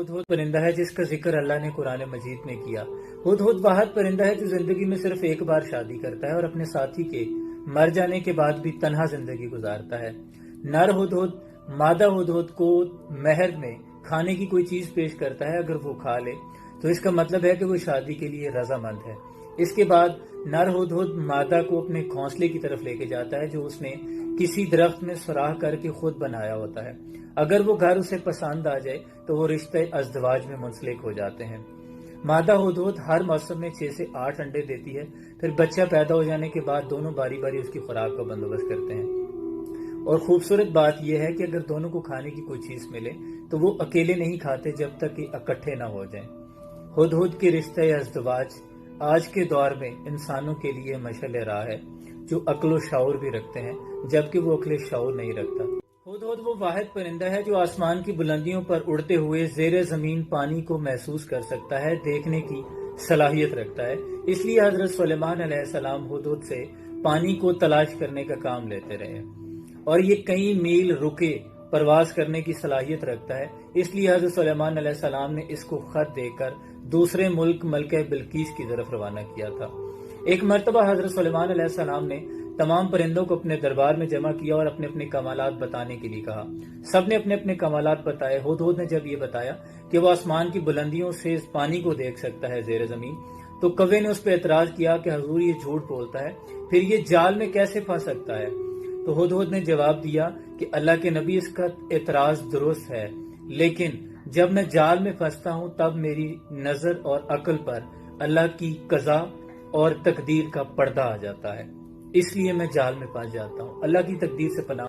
ہدہد پرندہ ہے جس کا ذکر اللہ نے قرآن مجید میں کیا۔ ہدہد واحد پرندہ ہے جو زندگی میں صرف ایک بار شادی کرتا ہے اور اپنے ساتھی کے مر جانے کے بعد بھی تنہا زندگی گزارتا ہے۔ نر ہدہد مادہ ہدہد کو مہر میں کھانے کی کوئی چیز پیش کرتا ہے، اگر وہ کھا لے تو اس کا مطلب ہے کہ وہ شادی کے لیے رضامند ہے۔ اس کے بعد نر ہدہد مادہ کو اپنے گھونسلے کی طرف لے کے جاتا ہے جو اس نے کسی درخت میں سوراخ کر کے خود بنایا ہوتا ہے۔ اگر وہ گھر اسے پسند آ جائے تو وہ رشتے ازدواج میں منسلک ہو جاتے ہیں۔ مادہ ہدہد ہر موسم میں 6 سے 8 انڈے دیتی ہے، پھر بچہ پیدا ہو جانے کے بعد دونوں باری باری اس کی خوراک کا بندوبست کرتے ہیں۔ اور خوبصورت بات یہ ہے کہ اگر دونوں کو کھانے کی کوئی چیز ملے تو وہ اکیلے نہیں کھاتے جب تک کہ اکٹھے نہ ہو جائیں۔ ہدہد کے رشتے ازدواج آج کے دور میں انسانوں کے لیے مشعل راہ ہے جو عقل و شعور بھی رکھتے ہیں جبکہ وہ عقل شعور نہیں رکھتا۔ ہدہد وہ واحد پرندہ ہے جو آسمان کی بلندیوں پر اڑتے ہوئے زیر زمین پانی کو محسوس کر سکتا ہے، دیکھنے کی صلاحیت رکھتا ہے۔ اس لیے حضرت سلیمان علیہ السلام ہدہد سے پانی کو تلاش کرنے کا کام لیتے رہے اور یہ کئی میل رکے پرواز کرنے کی صلاحیت رکھتا ہے۔ اس لیے حضرت سلیمان علیہ السلام نے اس کو خط دے کر دوسرے ملک ملکہ بلقیس کی طرف روانہ کیا تھا۔ ایک مرتبہ حضرت سلیمان علیہ السلام نے تمام پرندوں کو اپنے دربار میں جمع کیا اور اپنے اپنے کمالات بتانے کے لیے کہا۔ سب نے اپنے اپنے کمالات بتائے۔ ہدہد نے جب یہ بتایا کہ وہ آسمان کی بلندیوں سے اس پانی کو دیکھ سکتا ہے زیر زمین، تو کوے نے اس پہ اعتراض کیا کہ حضور یہ جھوٹ بولتا ہے، پھر یہ جال میں کیسے پھنس سکتا ہے؟ تو ہدہد نے جواب دیا کہ اللہ کے نبی، اس کا اعتراض درست ہے، لیکن جب میں جال میں پھنستا ہوں تب میری نظر اور عقل پر اللہ کی قضا اور تقدیر کا پردہ آ جاتا ہے، اس لیے میں جال میں پھنس جاتا ہوں۔ اللہ کی تقدیر سے پناہ